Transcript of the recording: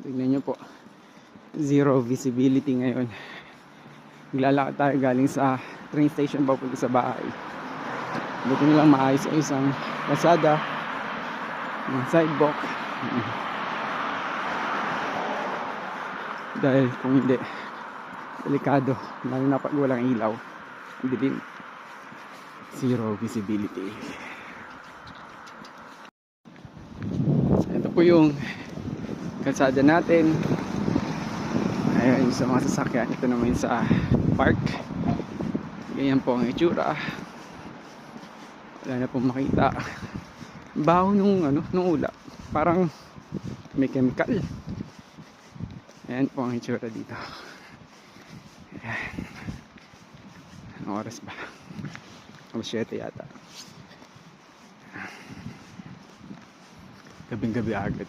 Tignan nyo po, zero visibility ngayon. Maglalakad tayo galing sa train station papunta sa bahay. Buti nilang maayos ang isang kalsada, ng sidewalk. Dahil kung hindi, delikado, lalo na pag walang ilaw, dilim, zero visibility. Ito po yung kalsada natin. Ayun sa mga sasakyan. Ito naman sa park. Ganyan po ang itsura. Wala na pong makita. Baho nung ulap. Parang may chemical. Ayan po ang itsura dito. Ayan. Anong oras ba? Alas 7 yata. Gabing gabi agad.